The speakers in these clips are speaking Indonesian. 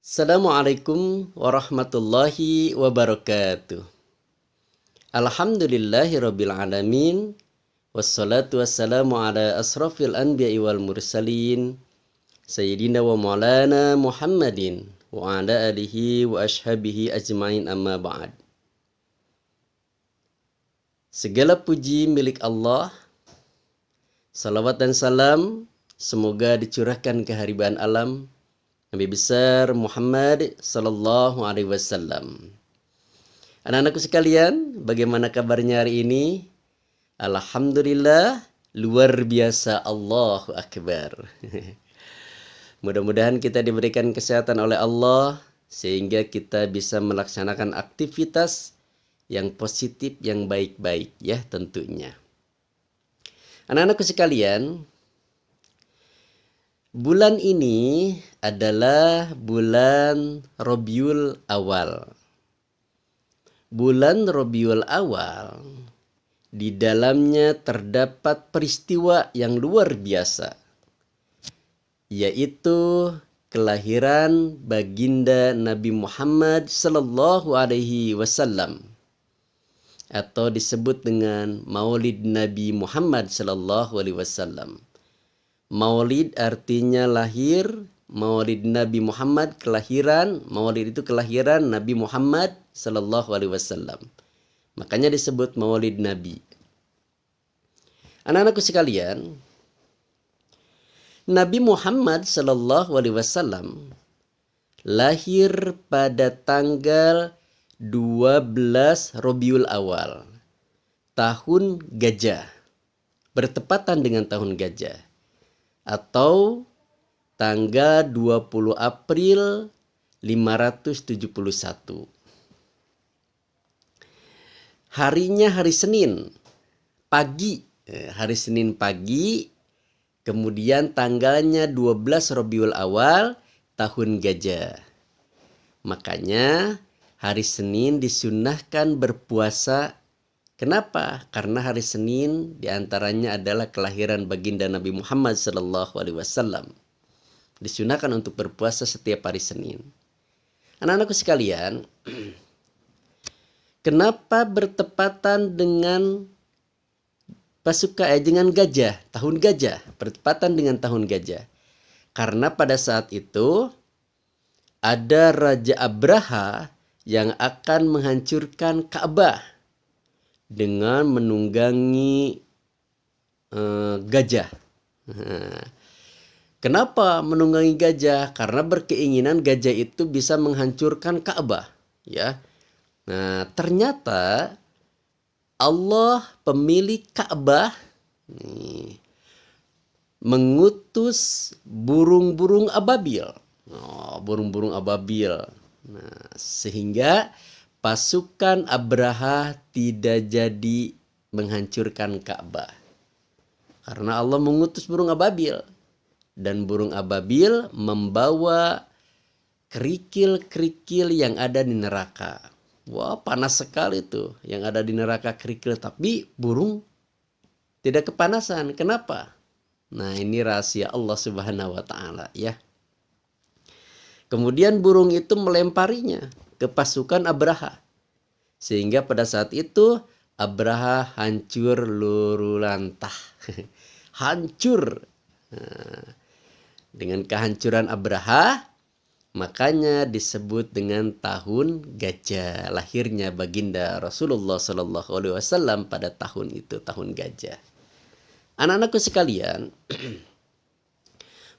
Assalamualaikum warahmatullahi wabarakatuh. Alhamdulillahirabbil alamin. Wassalatu wassalamu ala asrafil anbiya'i wal mursalin sayyidina wa maulana Muhammadin wa ala alihi wa ashabihi ajmain, amma ba'd. Segala puji milik Allah. Salawat dan salam semoga dicurahkan ke haribaan alam Nabi besar Muhammad sallallahu alaihi wasallam. Anak-anakku sekalian, bagaimana kabarnya hari ini? Alhamdulillah, luar biasa, Allahu Akbar. Mudah-mudahan kita diberikan kesehatan oleh Allah sehingga kita bisa melaksanakan aktivitas yang positif, yang baik-baik ya tentunya. Anak-anakku sekalian, bulan ini adalah bulan Rabiul Awal. Bulan Rabiul Awal, di dalamnya terdapat peristiwa yang luar biasa, yaitu kelahiran baginda Nabi Muhammad sallallahu alaihi wasallam, atau disebut dengan Maulid Nabi Muhammad sallallahu alaihi wasallam. Maulid artinya lahir, Maulid Nabi Muhammad kelahiran, Maulid itu kelahiran Nabi Muhammad sallallahu alaihi wasallam. Makanya disebut Maulid Nabi. Anak-anakku sekalian, Nabi Muhammad sallallahu alaihi wasallam lahir pada tanggal 12 Rabiul Awal, tahun gajah, bertepatan dengan tahun gajah, atau tanggal 20 April 571. Harinya hari Senin pagi, kemudian tanggalnya 12 Rabiul Awal, tahun gajah. Makanya hari Senin disunnahkan berpuasa. Kenapa? Karena hari Senin diantaranya adalah kelahiran baginda Nabi Muhammad sallallahu alaihi wasallam. Disunahkan untuk berpuasa setiap hari Senin. Anak-anakku sekalian, kenapa bertepatan dengan dengan gajah, tahun gajah, bertepatan dengan tahun gajah? Karena pada saat itu ada Raja Abraha yang akan menghancurkan Ka'bah dengan menunggangi gajah. Kenapa menunggangi gajah? Karena berkeinginan gajah itu bisa menghancurkan Ka'bah, ya. Nah, ternyata Allah pemilik Ka'bah mengutus burung-burung ababil. Burung-burung ababil. Nah, sehingga pasukan Abraha tidak jadi menghancurkan Ka'bah. Karena Allah mengutus burung ababil. Dan burung ababil membawa kerikil-kerikil yang ada di neraka. Wah, panas sekali tuh yang ada di neraka, kerikil. Tapi burung tidak kepanasan. Kenapa? Nah, ini rahasia Allah Subhanahu wa ta'ala ya. Kemudian burung itu melemparinya ke pasukan Abraha. Sehingga pada saat itu Abraha hancur lurulantah. Hancur. Nah, dengan kehancuran Abraha, makanya disebut dengan tahun gajah. Lahirnya baginda Rasulullah sallallahu alaihi wasallam pada tahun itu, tahun gajah. Anak-anakku sekalian,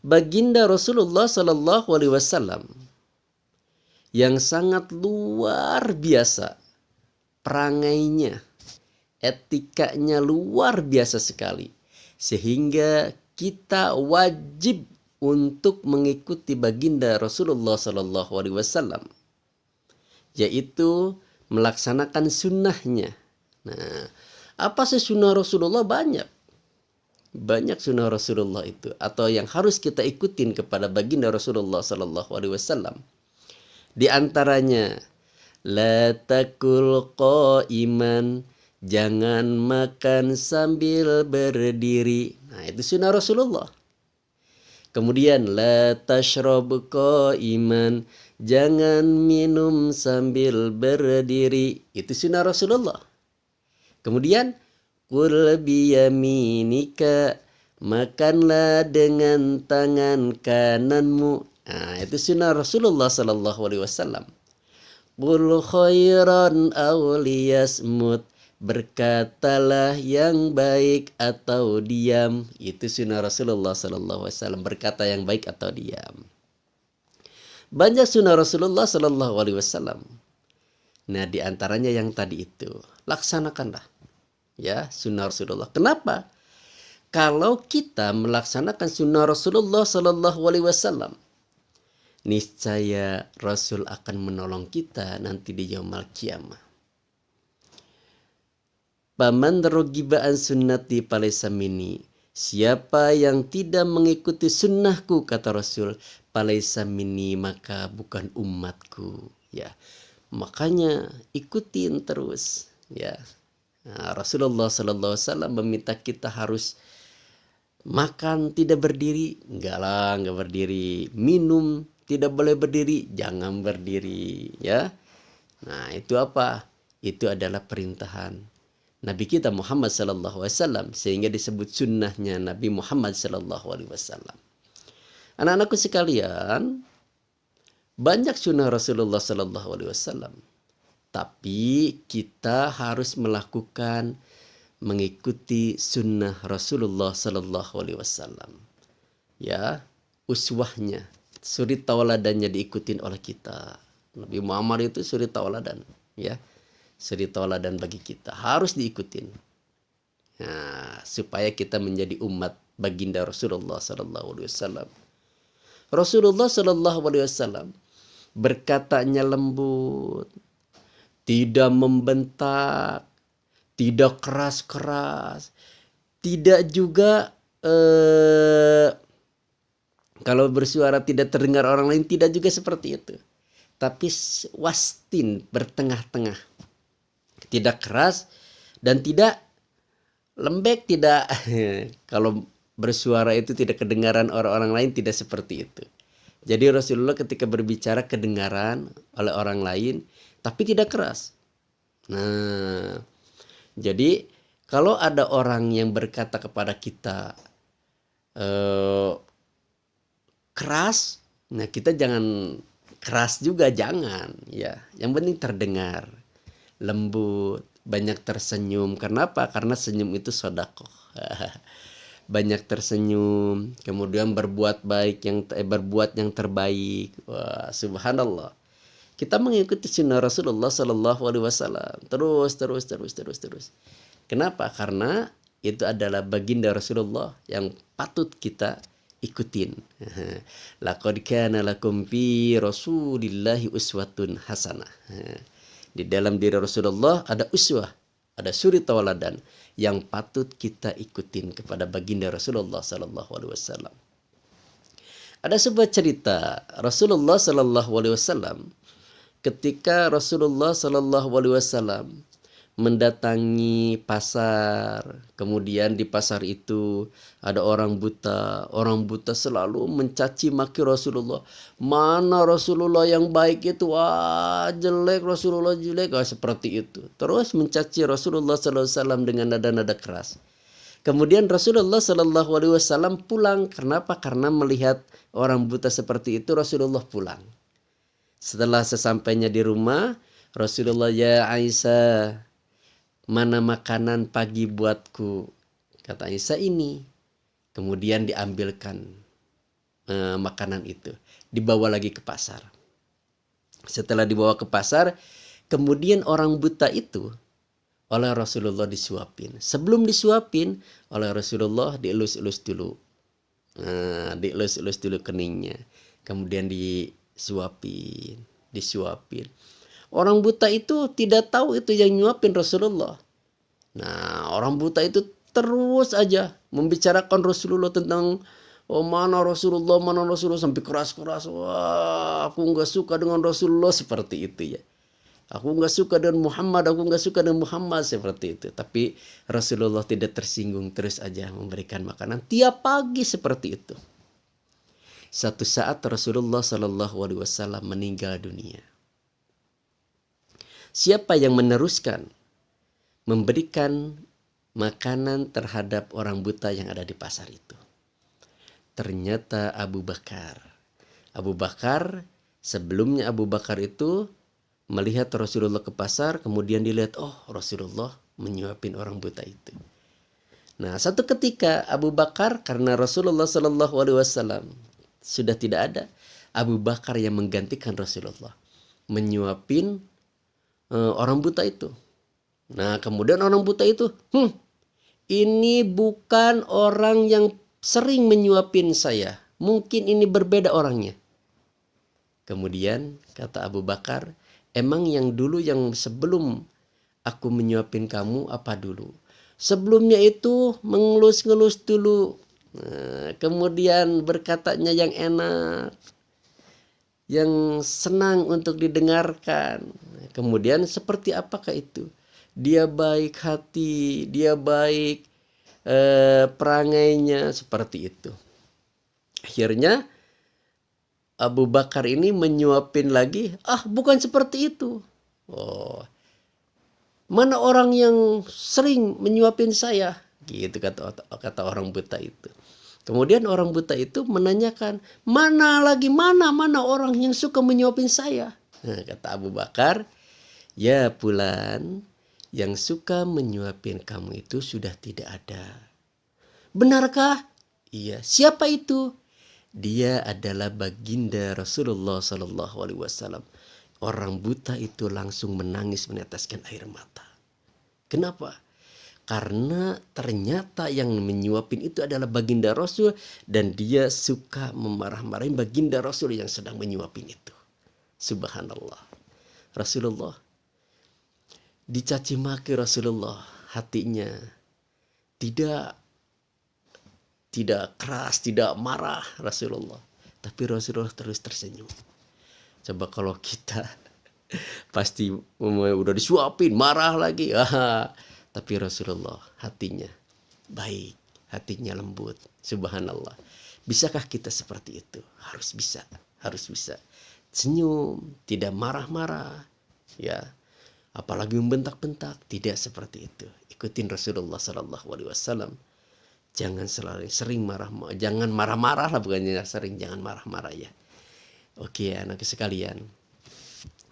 baginda Rasulullah sallallahu alaihi wasallam yang sangat luar biasa perangainya, etikanya luar biasa sekali, sehingga kita wajib untuk mengikuti baginda Rasulullah sallallahu alaihi wasallam, yaitu melaksanakan sunnahnya. Nah, apa sih sunnah Rasulullah? Banyak sunnah Rasulullah itu, atau yang harus kita ikutin kepada baginda Rasulullah sallallahu alaihi wasallam. Di antaranya, la takul qa'iman, jangan makan sambil berdiri. Nah, itu sunnah Rasulullah. Kemudian la tashrab qa'iman, jangan minum sambil berdiri. Itu sunnah Rasulullah. Kemudian kul biyaminika, makanlah dengan tangan kananmu. Nah, itu sunnah Rasulullah sallallahu alaihi wasallam. Qul khairan aw liyasmut, berkatalah yang baik atau diam. Itu sunnah Rasulullah sallallahu alaihi wasallam, berkata yang baik atau diam. Banyak sunnah Rasulullah sallallahu alaihi wasallam. Nah, di antaranya yang tadi itu, laksanakanlah ya sunnah Rasulullah. Kenapa? Kalau kita melaksanakan sunnah Rasulullah sallallahu alaihi wasallam, niscaya Rasul akan menolong kita nanti di yaumul qiyamah. Paman rogiba an sunnati falaysa minni, siapa yang tidak mengikuti sunnahku, kata Rasul, falaysa minni, maka bukan umatku. Ya, makanya ikutin terus. Ya, nah, Rasulullah sallallahu alaihi wasallam meminta kita harus makan tidak berdiri, enggak berdiri. Minum tidak boleh berdiri, jangan berdiri, ya. Nah, itu apa? Itu adalah perintahan Nabi kita Muhammad sallallahu alaihi wasallam, sehingga disebut sunnahnya Nabi Muhammad sallallahu alaihi wasallam. Anak-anakku sekalian, banyak sunnah Rasulullah sallallahu alaihi wasallam. Tapi kita harus melakukan mengikuti sunnah Rasulullah sallallahu alaihi wasallam. Ya, uswahnya, suri tauladannya diikutin oleh kita. Nabi Muhammad itu suri tauladan, ya. Suri tauladan bagi kita, harus diikutin. Nah, supaya kita menjadi umat baginda Rasulullah sallallahu alaihi wasallam. Rasulullah sallallahu alaihi wasallam berkatanya lembut, tidak membentak, tidak keras-keras, tidak juga kalau bersuara tidak terdengar orang lain, tidak juga seperti itu. Tapi wastin, bertengah-tengah. Tidak keras dan tidak lembek, tidak. Kalau bersuara itu tidak kedengaran orang-orang lain, tidak seperti itu. Jadi Rasulullah ketika berbicara kedengaran oleh orang lain, tapi tidak keras. Nah, jadi kalau ada orang yang berkata kepada kita keras, nah kita jangan keras juga, jangan, ya. Yang penting terdengar, lembut, banyak tersenyum. Kenapa? Karena senyum itu sedekah. Banyak tersenyum, kemudian berbuat yang terbaik. Wah, subhanallah. Kita mengikuti sunnah Rasulullah sallallahu alaihi wasallam terus. Kenapa? Karena itu adalah baginda Rasulullah yang patut kita ikutin. Laqad kana lakum fi Rasulillahi uswatun hasanah. Di dalam diri Rasulullah ada uswah, ada suri tauladan yang patut kita ikutin kepada baginda Rasulullah sallallahu alaihi wasallam. Ada sebuah cerita Rasulullah sallallahu alaihi wasallam ketika Rasulullah sallallahu alaihi wasallam mendatangi pasar, kemudian di pasar itu ada orang buta. Orang buta selalu mencaci maki Rasulullah. Mana Rasulullah yang baik itu? Wah, jelek Rasulullah, jelek. Seperti itu. Terus mencaci Rasulullah sallallahu alaihi wasallam dengan nada-nada keras. Kemudian Rasulullah sallallahu alaihi wasallam pulang. Kenapa? Karena melihat orang buta seperti itu, Rasulullah pulang. Setelah sesampainya di rumah, Rasulullah, ya Aisyah, mana makanan pagi buatku? Kata Aisyah, ini. Kemudian diambilkan makanan itu, dibawa lagi ke pasar. Setelah dibawa ke pasar, kemudian orang buta itu oleh Rasulullah disuapin. Sebelum disuapin oleh Rasulullah, dielus-elus dulu. Dielus-elus dulu keningnya. Kemudian disuapin. Orang buta itu tidak tahu itu yang nyuapin Rasulullah. Nah, orang buta itu terus aja membicarakan Rasulullah tentang mana Rasulullah sampai keras-keras. Wah, aku nggak suka dengan Rasulullah, seperti itu ya. Aku nggak suka dengan Muhammad, seperti itu. Tapi Rasulullah tidak tersinggung, terus aja memberikan makanan tiap pagi seperti itu. Satu saat Rasulullah Shallallahu Alaihi Wasallam meninggal dunia. Siapa yang meneruskan memberikan makanan terhadap orang buta yang ada di pasar itu? Ternyata Abu Bakar. Abu Bakar, sebelumnya Abu Bakar itu melihat Rasulullah ke pasar, kemudian dilihat, oh Rasulullah menyuapin orang buta itu. Nah, satu ketika Abu Bakar, karena Rasulullah Shallallahu Alaihi Wasallam sudah tidak ada, Abu Bakar yang menggantikan Rasulullah menyuapin orang buta itu. Nah, kemudian orang buta itu, ini bukan orang yang sering menyuapin saya. Mungkin ini berbeda orangnya. Kemudian kata Abu Bakar, emang yang dulu yang sebelum aku menyuapin kamu apa dulu? Sebelumnya itu mengelus-ngelus dulu. Nah, kemudian berkatanya yang enak, yang senang untuk didengarkan. Kemudian seperti apakah itu? Dia baik hati, dia baik perangainya, seperti itu. Akhirnya Abu Bakar ini menyuapin lagi, bukan seperti itu. Oh, mana orang yang sering menyuapin saya? Gitu kata orang buta itu. Kemudian orang buta itu menanyakan, mana orang yang suka menyuapin saya? Nah, kata Abu Bakar, ya Fulan, yang suka menyuapin kamu itu sudah tidak ada. Benarkah? Iya. Siapa itu? Dia adalah baginda Rasulullah Sallallahu Alaihi Wasallam. Orang buta itu langsung menangis meneteskan air mata. Kenapa? Karena ternyata yang menyuapin itu adalah baginda Rasul, dan dia suka memarah-marahin baginda Rasul yang sedang menyuapin itu. Subhanallah. Rasulullah dicaci maki, Rasulullah hatinya tidak keras, tidak marah Rasulullah. Tapi Rasulullah terus tersenyum. Coba kalau kita pasti udah disuapin, marah lagi. Tapi Rasulullah hatinya baik, hatinya lembut. Subhanallah. Bisakah kita seperti itu? Harus bisa, harus bisa. Senyum, tidak marah-marah, ya. Apalagi membentak-bentak, tidak seperti itu. Ikutin Rasulullah Sallallahu Alaihi Wasallam. Jangan selalu sering marah-marah, jangan marah-marah lah, bukannya sering, jangan marah-marah ya. Oke, anak sekalian.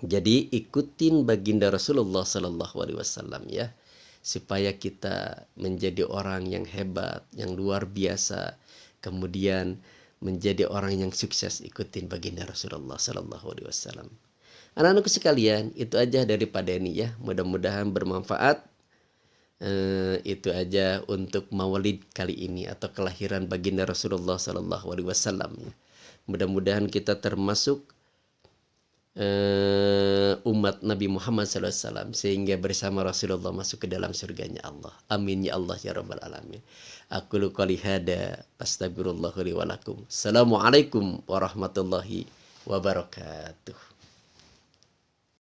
Jadi ikutin baginda Rasulullah Sallallahu Alaihi Wasallam ya, supaya kita menjadi orang yang hebat, yang luar biasa, kemudian menjadi orang yang sukses. Ikutin baginda Rasulullah Sallallahu Alaihi Wasallam. Anak-anakku sekalian, itu aja daripada ini ya. Mudah-mudahan bermanfaat. Itu aja untuk Maulid kali ini atau kelahiran baginda Rasulullah Sallallahu Alaihi Wasallam. Mudah-mudahan kita termasuk umat Nabi Muhammad SAW, sehingga bersama Rasulullah masuk ke dalam surganya Allah. Amin ya Allah ya Rabbal Alamin. Aqulu qouli hada astagfirullah li wa lakum. Assalamualaikum warahmatullahi wabarakatuh.